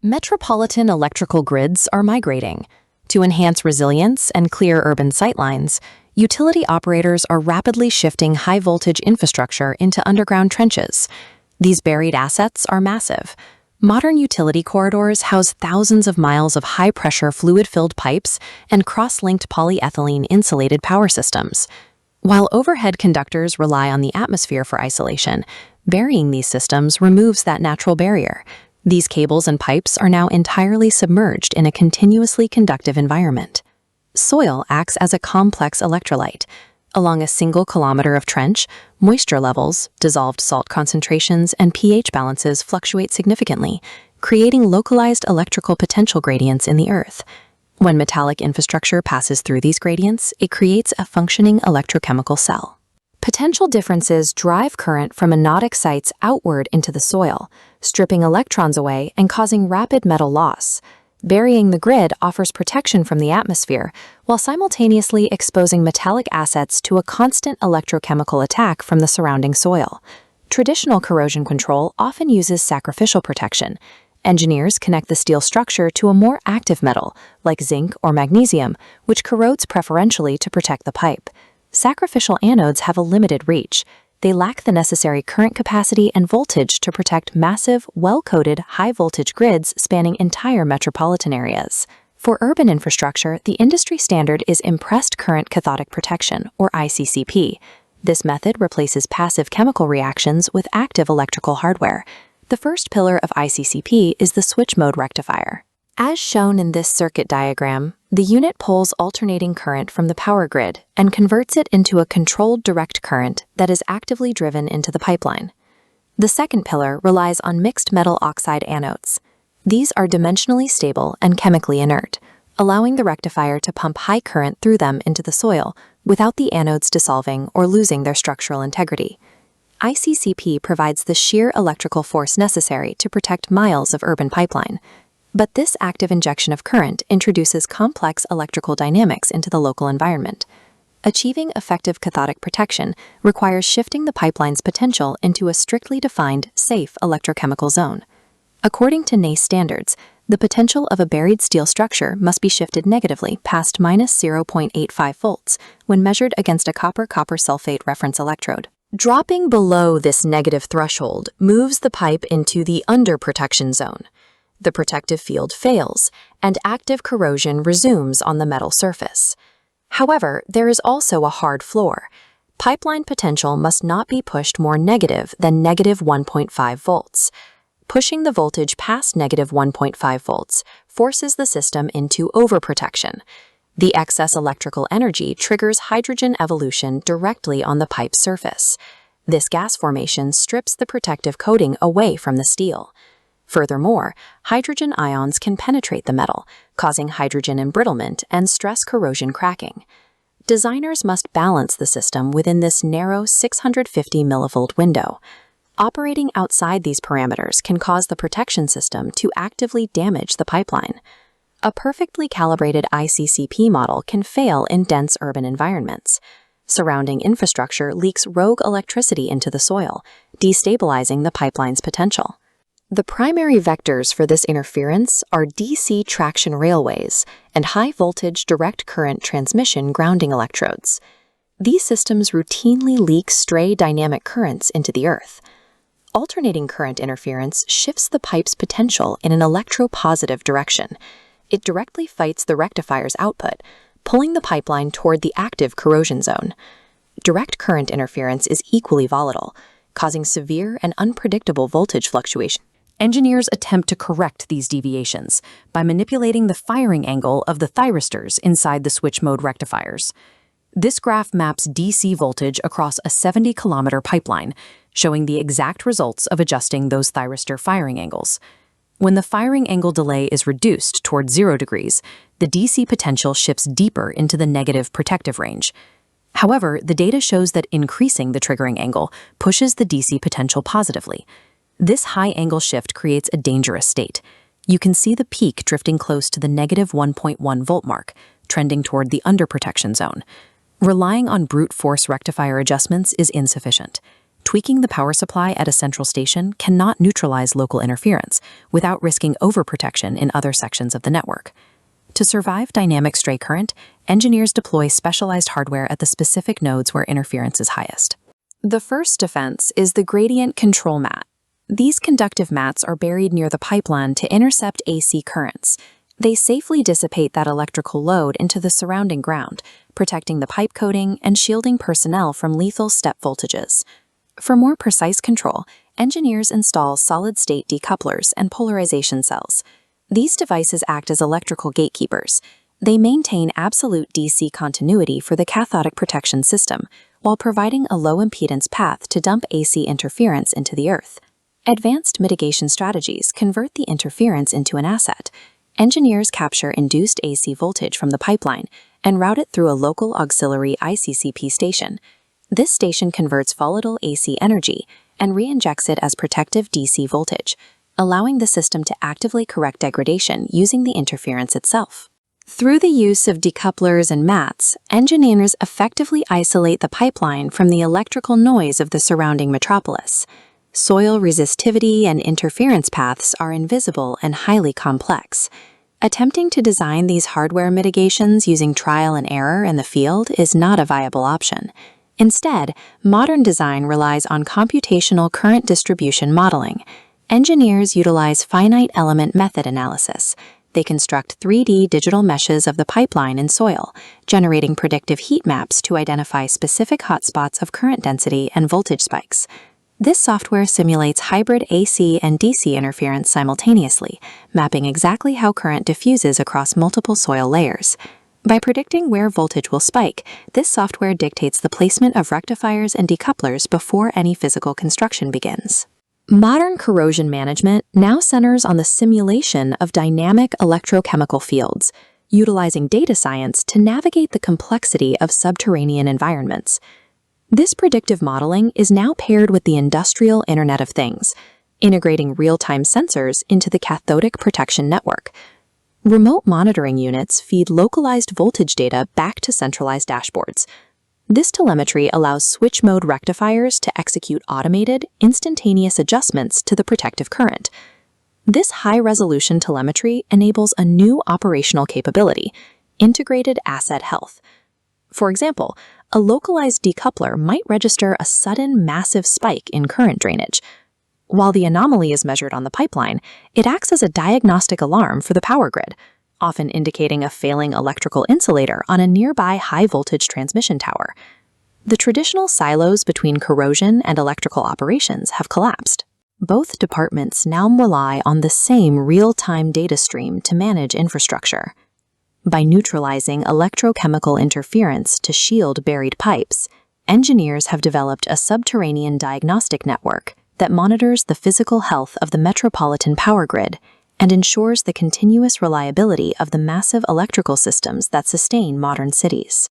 Metropolitan electrical grids are migrating. To enhance resilience and clear urban sightlines, utility operators are rapidly shifting high-voltage infrastructure into underground trenches. These buried assets are massive. Modern utility corridors house thousands of miles of high-pressure fluid-filled pipes and cross-linked polyethylene-insulated power systems. While overhead conductors rely on the atmosphere for isolation, burying these systems removes that natural barrier. These cables and pipes are now entirely submerged in a continuously conductive environment. Soil acts as a complex electrolyte. Along a single kilometer of trench, moisture levels, dissolved salt concentrations, and pH balances fluctuate significantly, creating localized electrical potential gradients in the earth. When metallic infrastructure passes through these gradients, it creates a functioning electrochemical cell. Potential differences drive current from anodic sites outward into the soil, stripping electrons away and causing rapid metal loss. Burying the grid offers protection from the atmosphere, while simultaneously exposing metallic assets to a constant electrochemical attack from the surrounding soil. Traditional corrosion control often uses sacrificial protection. Engineers connect the steel structure to a more active metal, like zinc or magnesium, which corrodes preferentially to protect the pipe. Sacrificial anodes have a limited reach. They lack the necessary current capacity and voltage to protect massive, well-coated, high-voltage grids spanning entire metropolitan areas. For urban infrastructure, the industry standard is Impressed Current Cathodic Protection, or ICCP. This method replaces passive chemical reactions with active electrical hardware. The first pillar of ICCP is the switch mode rectifier. As shown in this circuit diagram, the unit pulls alternating current from the power grid and converts it into a controlled direct current that is actively driven into the pipeline. The second pillar relies on mixed metal oxide anodes. These are dimensionally stable and chemically inert, allowing the rectifier to pump high current through them into the soil without the anodes dissolving or losing their structural integrity. ICCP provides the shear electrical force necessary to protect miles of urban pipeline. But this active injection of current introduces complex electrical dynamics into the local environment. Achieving effective cathodic protection requires shifting the pipeline's potential into a strictly defined, safe electrochemical zone. According to NACE standards, the potential of a buried steel structure must be shifted negatively past minus 0.85 volts when measured against a copper-copper sulfate reference electrode. Dropping below this negative threshold moves the pipe into the underprotection zone. The protective field fails, and active corrosion resumes on the metal surface. However, there is also a hard floor. Pipeline potential must not be pushed more negative than negative 1.5 volts. Pushing the voltage past negative 1.5 volts forces the system into overprotection. The excess electrical energy triggers hydrogen evolution directly on the pipe's surface. This gas formation strips the protective coating away from the steel. Furthermore, hydrogen ions can penetrate the metal, causing hydrogen embrittlement and stress corrosion cracking. Designers must balance the system within this narrow 650 millivolt window. Operating outside these parameters can cause the protection system to actively damage the pipeline. A perfectly calibrated ICCP model can fail in dense urban environments. Surrounding infrastructure leaks rogue electricity into the soil, destabilizing the pipeline's potential. The primary vectors for this interference are DC traction railways and high-voltage direct current transmission grounding electrodes. These systems routinely leak stray dynamic currents into the earth. Alternating current interference shifts the pipe's potential in an electropositive direction. It directly fights the rectifier's output, pulling the pipeline toward the active corrosion zone. Direct current interference is equally volatile, causing severe and unpredictable voltage fluctuation. Engineers attempt to correct these deviations by manipulating the firing angle of the thyristors inside the switch mode rectifiers. This graph maps DC voltage across a 70-kilometer pipeline, showing the exact results of adjusting those thyristor firing angles. When the firing angle delay is reduced toward 0 degrees, the DC potential shifts deeper into the negative protective range. However, the data shows that increasing the triggering angle pushes the DC potential positively. This high-angle shift creates a dangerous state. You can see the peak drifting close to the negative 1.1 volt mark, trending toward the underprotection zone. Relying on brute force rectifier adjustments is insufficient. Tweaking the power supply at a central station cannot neutralize local interference without risking overprotection in other sections of the network. To survive dynamic stray current, engineers deploy specialized hardware at the specific nodes where interference is highest. The first defense is the gradient control mat. These conductive mats are buried near the pipeline to intercept AC currents. They safely dissipate that electrical load into the surrounding ground, protecting the pipe coating and shielding personnel from lethal step voltages. For more precise control, engineers install solid-state decouplers and polarization cells. These devices act as electrical gatekeepers. They maintain absolute DC continuity for the cathodic protection system, while providing a low-impedance path to dump AC interference into the earth. Advanced mitigation strategies convert the interference into an asset. Engineers capture induced AC voltage from the pipeline and route it through a local auxiliary ICCP station. This station converts volatile AC energy and re-injects it as protective DC voltage, allowing the system to actively correct degradation using the interference itself. Through the use of decouplers and mats, engineers effectively isolate the pipeline from the electrical noise of the surrounding metropolis. Soil resistivity and interference paths are invisible and highly complex. Attempting to design these hardware mitigations using trial and error in the field is not a viable option. Instead, modern design relies on computational current distribution modeling. Engineers utilize finite element method analysis. They construct 3D digital meshes of the pipeline and soil, generating predictive heat maps to identify specific hotspots of current density and voltage spikes. This software simulates hybrid AC and DC interference simultaneously, mapping exactly how current diffuses across multiple soil layers. By predicting where voltage will spike, this software dictates the placement of rectifiers and decouplers before any physical construction begins. Modern corrosion management now centers on the simulation of dynamic electrochemical fields, utilizing data science to navigate the complexity of subterranean environments. This predictive modeling is now paired with the industrial Internet of Things, integrating real-time sensors into the cathodic protection network. Remote monitoring units feed localized voltage data back to centralized dashboards. This telemetry allows switch mode rectifiers to execute automated, instantaneous adjustments to the protective current. This high-resolution telemetry enables a new operational capability: integrated asset health. For example, a localized decoupler might register a sudden massive spike in current drainage. While the anomaly is measured on the pipeline, it acts as a diagnostic alarm for the power grid, often indicating a failing electrical insulator on a nearby high-voltage transmission tower. The traditional silos between corrosion and electrical operations have collapsed. Both departments now rely on the same real-time data stream to manage infrastructure. By neutralizing electrochemical interference to shield buried pipes, engineers have developed a subterranean diagnostic network that monitors the physical health of the metropolitan power grid and ensures the continuous reliability of the massive electrical systems that sustain modern cities.